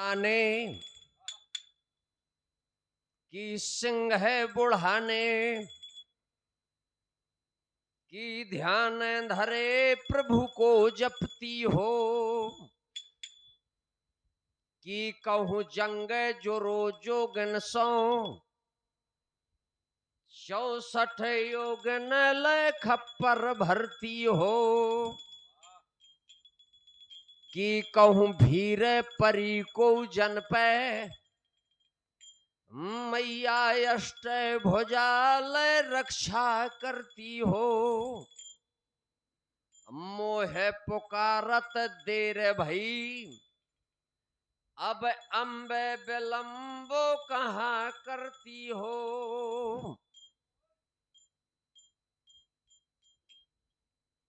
माने कि सिंह है बुढ़ाने कि ध्यान धरे प्रभु को जपती हो कि कहूँ जंग जो रोजोगन सो 64 योगन लय खप्पर भरती हो कि कहूँ भीर परी को जन पे मैया अष्ट भुजालय रक्षा करती हो मोह पुकारत देर भई अब अम्बे विलंबो कहाँ करती हो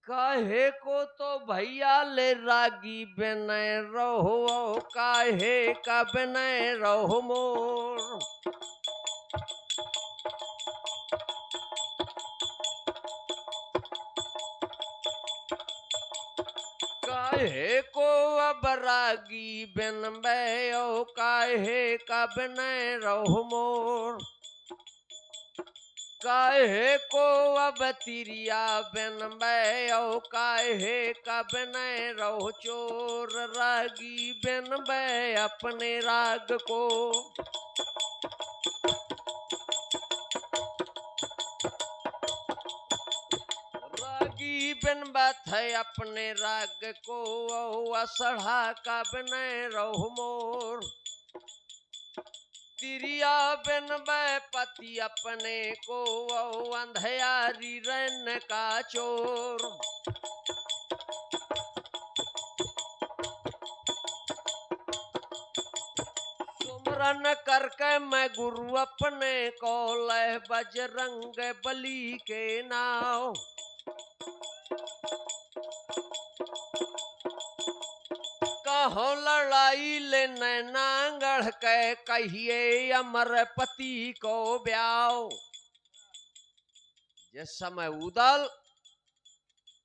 काहे को तो भैया ले रागी बनय रहो काहे का बनय रहो मोर काहे को अब रागी बनबे ओ काहे का बनय रहो मोर काहे को अब तिरिया बनबे ओ काहे का बनय रहो चोर रागी बनबे अपने राग को रागी बनबत है अपने राग को असढ़ा का बनय रहो मोर तिरिया बनबे पति अपने को अंधयारी रन का चोर सुमरन करके मैं गुरु अपने को लय बजरंग बली के नाव कहो लड़ाई ले नांगढ़ के कहिए अमर पति को ब्याओ जिस समय उदल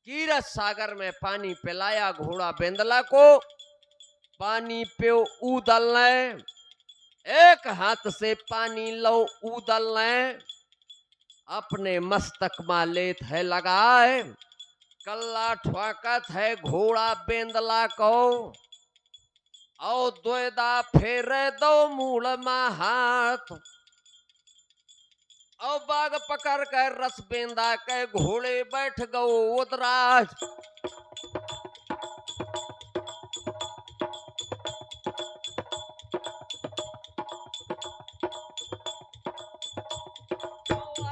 कीरत सागर में पानी पिलाया घोड़ा बेंदला को पानी पे उदल ने एक हाथ से पानी लो उदल ने अपने मस्तक में लेत है लगाए कल्ला ठवाकत है घोड़ा बेंदला को औ द्वेदा फेरे दो मूल में हाथ औ बाग पकड़ कर रस बेंदा के घोड़े बैठ गो उदराज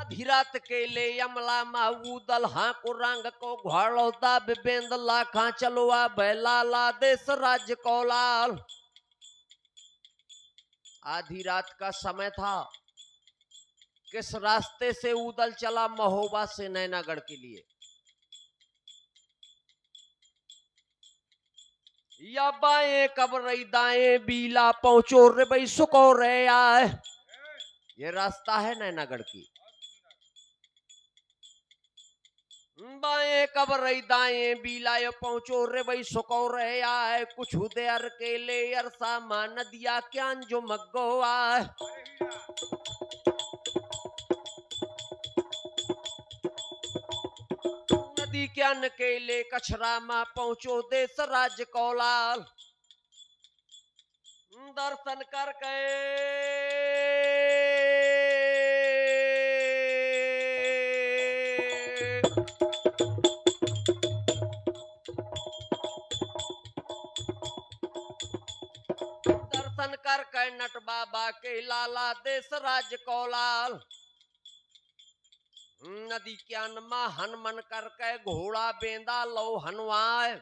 आधी रात के ले अमला माऊ दल्हा को रंग को घोड़ो दाब बेंदला खा चलो आ बैलाला देश राज्य को लाल आधी रात का समय था किस रास्ते से उदल चला महोबा से नैनागढ़ के लिए या बाएं कबरई दाएं बीला पहुंचो रे भाई सुको रे आए ये रास्ता है नैनागढ़ की बाएं कबरई दाएं बीला पहुंचो रे भाई सुको रे आए कुछ देर के ले अरसा मा नदिया क्या जो मग्गो आए नदी क्या नकेले कछरा मा पहुंचो देश राज्य कौलाल दर्शन करके दर्शन करके नट बाबा के लाला देश राज्य कौलाल नदी क्यान मा हनुमन करके घोड़ा बेंदा लो हनवाए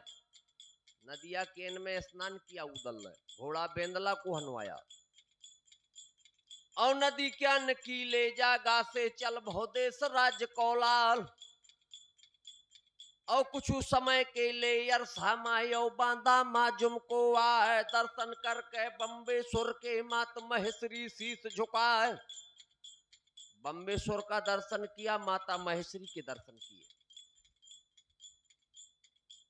नदिया केन में स्नान किया उदल घोड़ा बेंदला को हनवाया और नदी क्यान की ले जागा से चल भोदेश राज्य कौलाल और कुछ समय के ले अरसा मायो बांदा माजुम को आए दर्शन करके बम्बेश्वर के मात महेश्वरी शीश झुकाए बम्बेश्वर का दर्शन किया माता महेश्वरी के दर्शन किए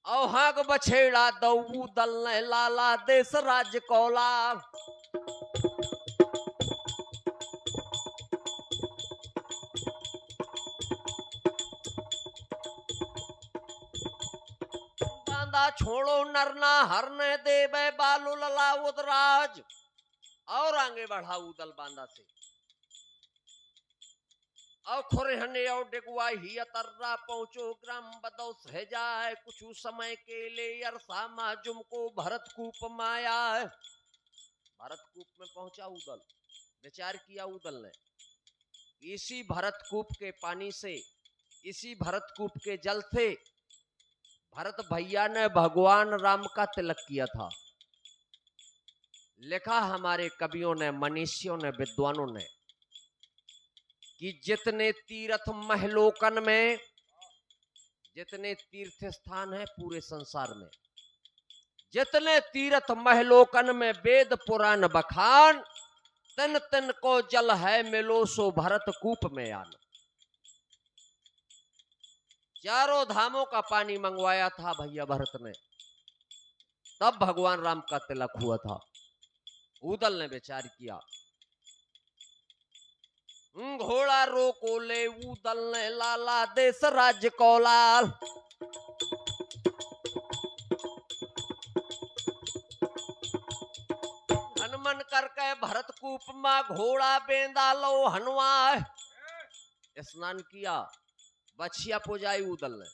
औहाग बछेड़ा दऊ दल ने लाला देश राज कौला। बांदा छोड़ो नरना हरने देवे बालू लला उदराज। और आगे बढ़ा उदल बांदा से और खुरहने और डिगुआ ही अतर्रा पहुंचो ग्राम बदौ सह जाए कुछ समय के लिए अरसा माजुम को भरतकूप माया। भरतकूप में पहुंचा उदल, विचार किया उदल ने, इसी भरतकूप के पानी से, इसी भरतकूप के जल से भरत भैया ने भगवान राम का तिलक किया था। लिखा हमारे कवियों ने, मनीषियों ने, विद्वानों ने कि जितने तीर्थ महलोकन में, जितने तीर्थ स्थान है पूरे संसार में, जितने तीर्थ महलोकन में वेद पुराण बखान, तन तन को जल है मिलो सो भरतकूप में आन। चारों धामों का पानी मंगवाया था भैया भरत ने, तब भगवान राम का तिलक हुआ था। उदल ने विचार किया, घोड़ा रोको ले उदल ने लाला देश राज कौलाल। हनुमान करके भरतकूप में घोड़ा बेंदा लो हनुआ। स्नान किया, बछिया पुजाई उदल ने,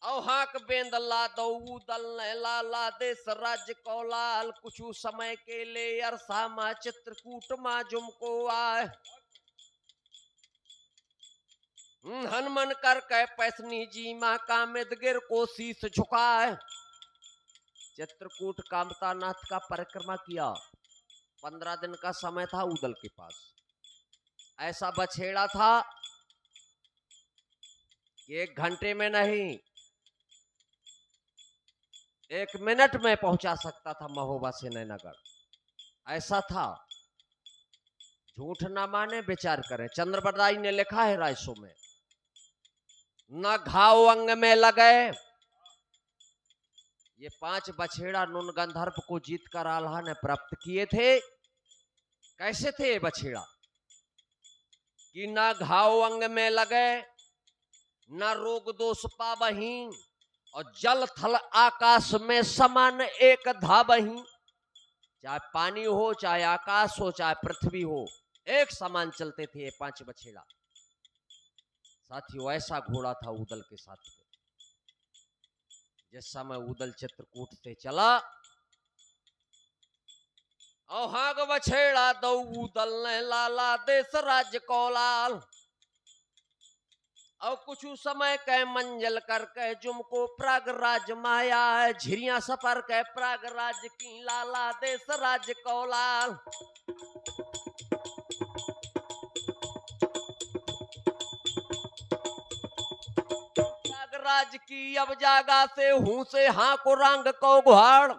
औहाक बेंदला दो उदल ने लाला देश राज कौलाल। कुछ समय के लिए अरसा मा चित्रकूट मा जुमको आए। हनुमान करके पैसनी जी माँ कामिदगिर को शीश झुकाए। चित्रकूट कामतानाथ का परिक्रमा किया, 15 दिन का समय था उदल के पास। ऐसा बछेड़ा था कि 1 घंटे में नहीं, 1 मिनट में पहुंचा सकता था महोबा से नैनागढ़। ऐसा था, झूठ ना माने, विचार करें। चंद्रबरदाई ने लिखा है रायसो में, न घाव अंग में लगे। ये 5 बछेड़ा नुन गंधर्व को जीत कर आल्हा ने प्राप्त किए थे। कैसे थे ये बछेड़ा कि ना घाव अंग में लगे, ना रोग दोष पावही, और जल थल आकाश में समान एक धावही। चाहे पानी हो, चाहे आकाश हो, चाहे पृथ्वी हो, एक समान चलते थे ये 5 बछेड़ा। साथियों, ऐसा घोड़ा था उदल के साथ में। जिस समय उदल चित्रकूट से चला, औहाग बछेड़ा दो उदल ने लाला देश राज कौलाल। और कुछ समय के मंजल करके जुमको प्रयागराज माया। झिरिया सफर के प्रयागराज की लाला देश राज कौलाल। प्रयागराज की अब जागा से हूं से हाँ को रंग को गुहाड़।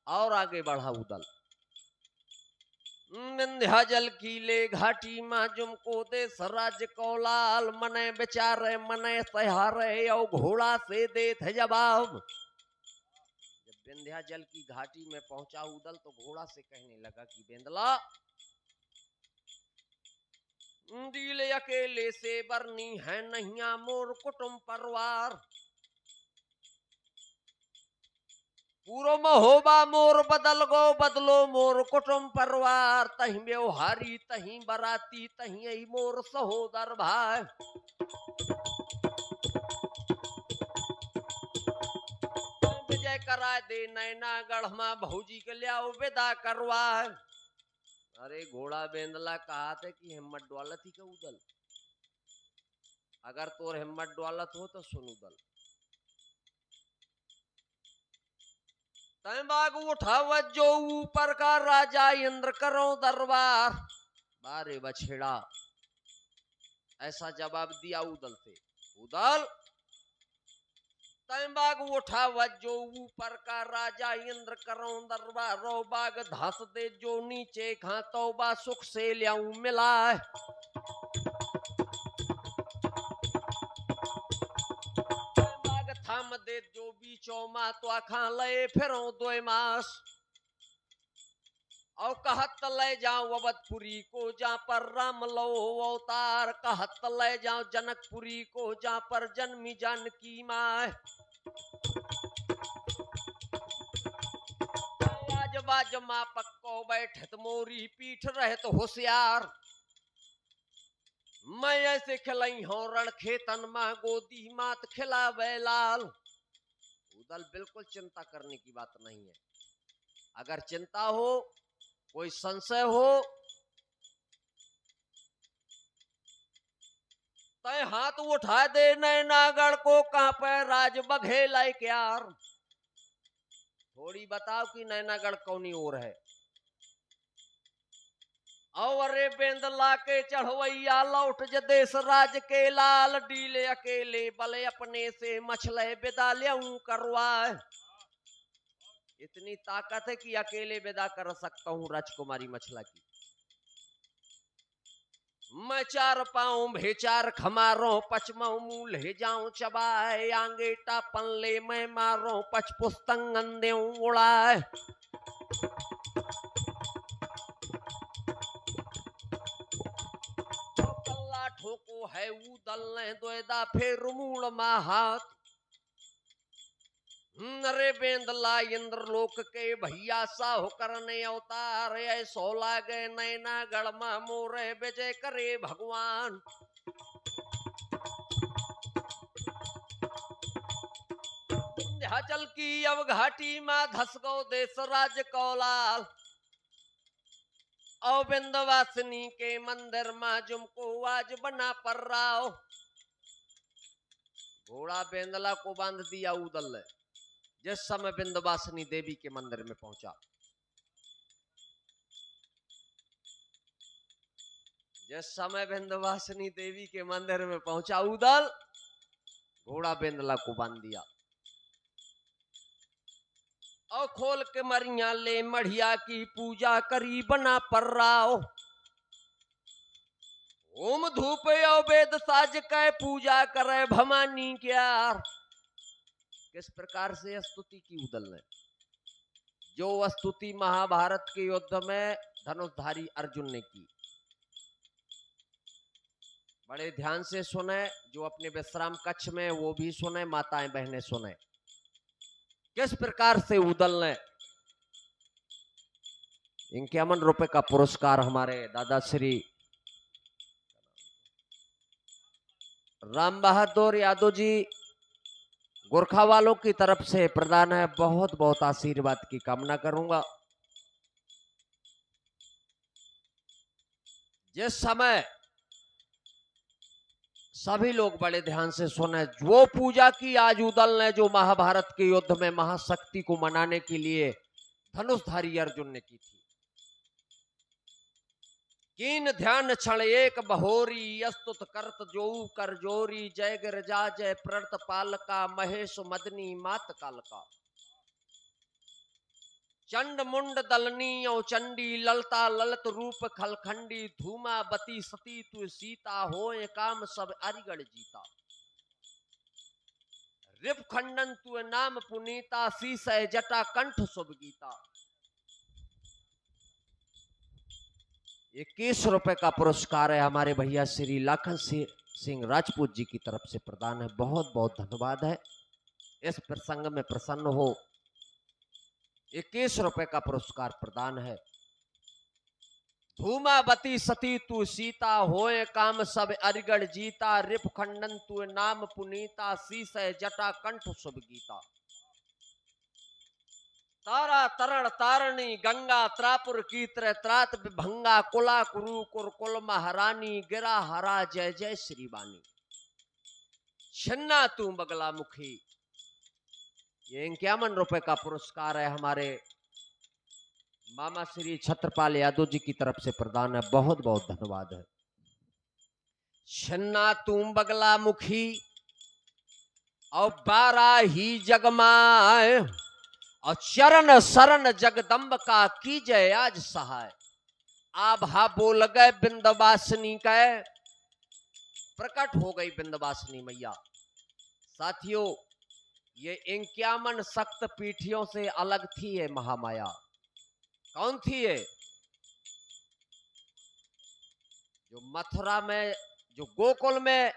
और आगे बढ़ा उदल, विंध्याचल की ले घाटी मां जुमको देश राज कौलाल। मने बेचारे मने सहारे और घोड़ा से देते जवाब। जब विंध्याचल की घाटी में पहुंचा उदल तो घोड़ा से कहने लगा कि बेंदला, दिल अकेले से बरनी है नैया मोर कुटुंब परिवार। पूरो महोबा मोर बदल गो बदलो मोर कुटुंब परिवार। तही व्यवहारी तही बराती तही यही मोर सहोदर भाई। विजय करा दे नैनागढ़ में भौजी के लियाओ विदा करवा। अरे घोड़ा बेंदला कहा थे कि हिम्मत डोलत ही का उदल, अगर तोर हिम्मत डोलत हो तो सुन उदल। बाग उठावत जो ऊपर का राजा इंद्र करो दरबार। बारे बछेड़ा, ऐसा जवाब दिया उदल से। उदल, बाग उठावत जो ऊपर का राजा इंद्र करो दरबार। रो बाग धस दे जो नीचे खा तो बा सुख से लियाऊं मिला। के जो बीचों मा तो आखा लए फिरों 2 मास और कहत ले जाऊं अवधपुरी को जहां पर राम लो अवतार, कहत ले जाऊं जनकपुरी को जहां पर जन्मी जानकी माँ। आज बाज माँ पक्को बैठत मोरी पीठ रहत होशियार, मैं ऐसे खिलाई हूं रण खेतन माँ गोदी मात खिलावे लाल। उदल बिल्कुल चिंता करने की बात नहीं है। अगर चिंता हो, कोई संशय हो, तय हाथ उठा दे नैनागढ़ को, कहां पर राज बघेला क्यार। थोड़ी बताओ कि नैनागढ़ कौनी ओर है। और बेंदला के चढ़वैया लौट जदेश राज के लाल, डीले अकेले बले अपने से मछले विदा ल्याऊं करवाए। इतनी ताकत है कि अकेले विदा कर सकता हूं राजकुमारी मछला की। मैं 4 पाऊं भेचार खमारों, पचमाऊ मुंह ले जाऊं चबाए, आंगे टापन ले मैं मारो पच पुस्तंगन देऊं उड़ाए। कल्ला ठोको है उदल ने द्वेदा फिर मूल माहात। नरे बेंदला इंद्रलोक के भैया साहु करने अवतार, ऐसो लागे नैनागढ़ में मोरे विजय करे भगवान। विंध्याचल की अब घाटी में धस गो देश राज कौलाल, और विंध्यवासिनी के मंदिर में जुमको आज बना पर राव। घोड़ा बेंदला को बांध दिया उदल ने। जिस समय विंध्यवासिनी देवी के मंदिर में पहुंचा, जिस समय विंध्यवासिनी देवी के मंदिर में पहुंचा उदल, घोड़ा बेंदला को बांध दिया और खोल के मरिया ले मढ़िया की पूजा करी बना पर राव। ओम धूप और वेद साज के पूजा करे भवानी क्यार। किस प्रकार से स्तुति की उदल ने, जो स्तुति महाभारत के युद्ध में धनुषधारी अर्जुन ने की। बड़े ध्यान से सुने, जो अपने विश्राम कक्ष में वो भी सुने, माताएं बहनें सुने। किस प्रकार से उदल ने 51 रुपए का पुरस्कार हमारे दादा श्री राम बहादुर यादव जी गोरखा वालों की तरफ से प्रदान है। बहुत बहुत आशीर्वाद की कामना करूंगा। जिस समय सभी लोग बड़े ध्यान से सुने, वो पूजा की आज उदल ने, जो महाभारत के युद्ध में महाशक्ति को मनाने के लिए धनुषधारी अर्जुन ने की थी। कीन ध्यान क्षण एक बहोरी, अस्तुत करत जो कर जोरी, जय गिरजा जय प्रणत पालका, महेश मदनी मात कालका। चंड मुंड दलनी और चंडी, ललता ललित रूप खलखंडी, धूमा बती सती तु सीता, होए काम सब अरिगढ़ जीता। रिप खंडन तु नाम पुनीता, शीस जटा कंठ शुभ गीता। 21 रुपए का पुरस्कार है हमारे भैया श्री लाखन सिंह राजपूत जी की तरफ से प्रदान है। बहुत बहुत धन्यवाद है। इस प्रसंग में प्रसन्न हो, 21 रुपए का पुरस्कार प्रदान है। धूमावती सती तू सीता, होए काम सब अरिगढ़ जीता, रिप खंडन तू नाम पुनीता, शीस जटा कंठ शुभ गीता। तारा तरण तारणी गंगा, त्रापुर की त्रात विभंगा, कुला कुरु कुरकुल महारानी, गिरा हरा जय जय श्री वाणी। छिन्ना तू बगला मुखी, ये 51 रुपए का पुरस्कार है हमारे मामा श्री छत्रपाल यादव जी की तरफ से प्रदान है। बहुत बहुत धन्यवाद है। छिन्ना तू बगला मुखी और 12 ही जगमाए, और चरण शरण जगदम्ब का कीजय आज सहाय। आभा बोल गए विंध्यवासिनी के, प्रकट हो गई विंध्यवासिनी मैया। साथियों, ये 51 शक्त पीठियों से अलग थी ये महामाया। कौन थी ये? जो मथुरा में, जो गोकुल में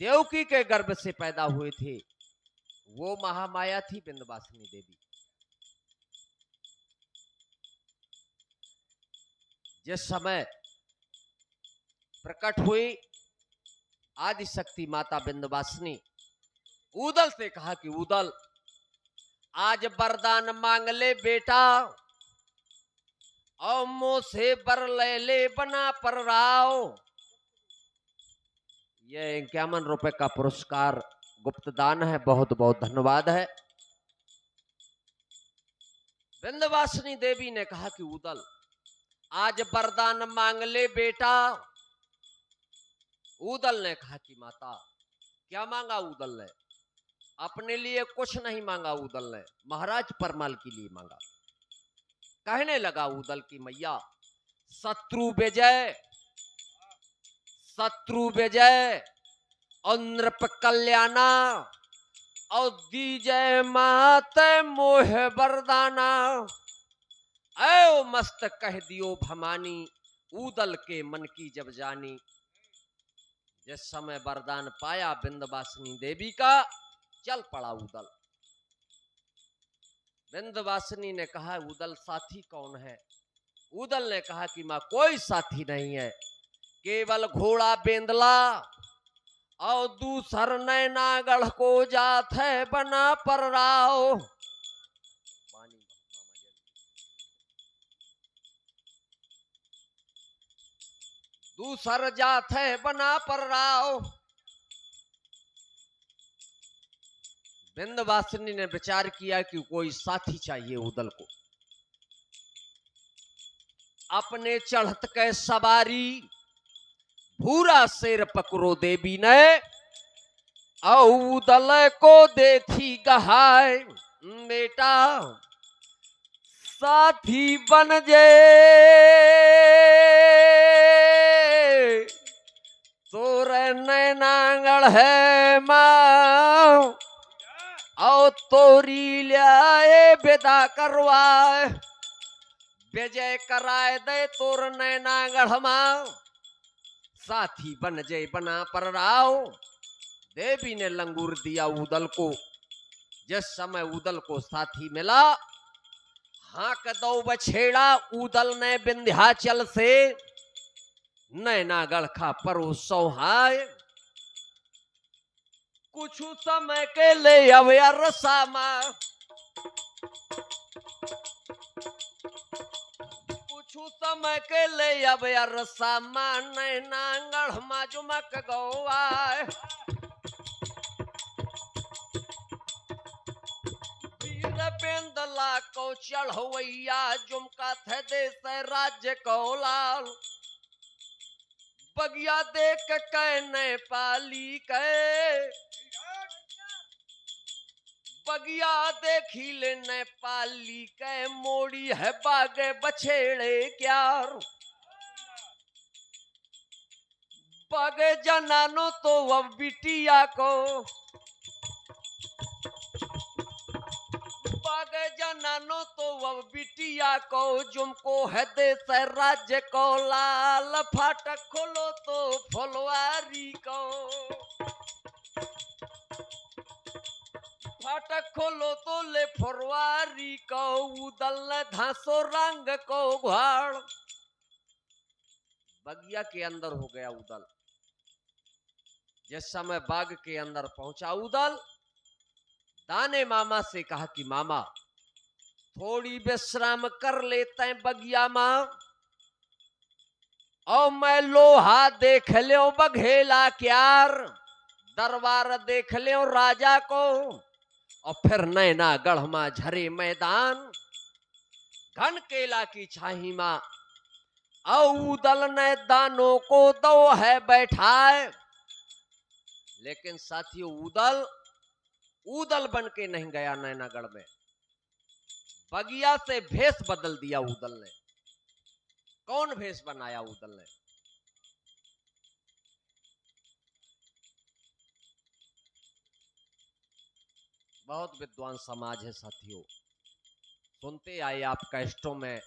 देवकी के गर्भ से पैदा हुए थे, वो महामाया थी विंध्यवासिनी देवी। जिस समय प्रकट हुई आदि शक्ति माता विंध्यवासिनी, उदल से कहा कि उदल आज वरदान मांग ले बेटा, और मुंह से बर ले बना पर राव। ये 51 रुपए का पुरस्कार गुप्त दान है, बहुत बहुत धन्यवाद है। विंध्यवासिनी देवी ने कहा कि उदल आज वरदान मांग ले बेटा। उदल ने कहा कि माता, क्या मांगा उदल ने? अपने लिए कुछ नहीं मांगा उदल ने, महाराज परमाल के लिए मांगा। कहने लगा उदल की मैया, शत्रु विजय, शत्रु विजय और नृप कल्याणा और दीजय मात मोह वरदाना। ऐ मस्त कह दियो भमानी, उदल के मन की जब जानी। जिस समय वरदान पाया विंध्यवासिनी देवी का, चल पड़ा उदल। विंध्यवासिनी ने कहा उदल साथी कौन है? उदल ने कहा कि मां कोई साथी नहीं है, केवल घोड़ा बेंदला और दूसर नैनागढ़ को जात है बना पर राव। दूसर जात है बना पर राव। विंध्यवासिनी ने विचार किया कि कोई साथी चाहिए उदल को। अपने चढ़त के सवारी भूरा शेर पकड़ो देवी ने, और उदल को देती गहाय बेटा, साथी बन जे तोरे नैनागढ़ है मां, और तोरी लियाए विदा करवाए। विजय कराए दे तोर नैनागढ़ मां, साथी बन जे बना पर राव। देवी ने लंगूर दिया उदल को। जिस समय उदल को साथी मिला, हाँक दो बछेड़ा उदल ने विंध्याचल से, नैनागढ़ का परो सौहाय। कुछ समय के ले अवया रसामा, कुछ समय के ले अवया रसामा, नैनागढ़ मा जुमक गौआय। बेंदला को चढ़वैया जुमका थे देश राज्य को लाल। बगिया देख के नेपाली के, बगिया देखी ले नेपाली के, मोड़ी है बागे बछेड़े क्यार। बागे जनानो तो अब बिटिया को, बागे जनानो तो अब बिटिया को, जुमको है देश राज्य को लाल। फाटक खोलो तो फुलवारी को, फाटक खोलो तो ले फुलवारी को, उदल ने धांसो रंग को घाड़। बगिया के अंदर हो गया उदल। जिस समय बाग के अंदर पहुंचा उदल, दाने मामा से कहा कि मामा थोड़ी विश्राम कर लेते हैं बगिया मां, और मैं लोहा देख लो बघेला क्यार, दरबार देख लो राजा को, और फिर नैनागढ़ मां झरे मैदान। घन केला की छाही मां और उदल ने दानों को दो है बैठाए। लेकिन साथियों उदल उदल बन के नहीं गया नैनागढ़ में, बगिया से भेष बदल दिया उदल ने। कौन भेष बनाया उदल ने? बहुत विद्वान समाज है साथियों। सुनते आए आप कैस्टों में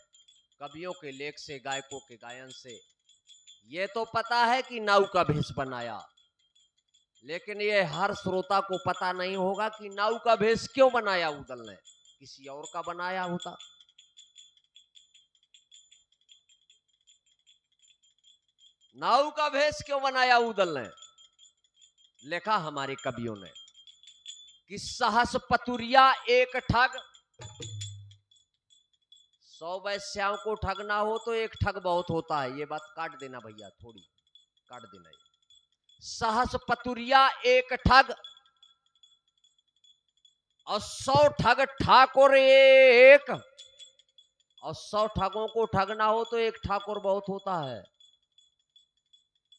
कवियों के लेख से, गायकों के गायन से। ये तो पता है कि नाव का भेष बनाया, लेकिन ये हर श्रोता को पता नहीं होगा कि नाव का भेष क्यों बनाया उदल ने, किसी और का बनाया होता। नाव का भेष क्यों बनाया उदल ने? लिखा हमारे कवियों ने कि सहस पतुरिया एक ठग, 100 वैश्याओं को ठगना हो तो एक ठग बहुत होता है। ये बात काट देना भैया, थोड़ी काट देना। सहस पतुरिया एक ठग और 100 ठग ठाकुर एक, और 100 ठगों को ठगना हो तो एक ठाकुर बहुत होता है।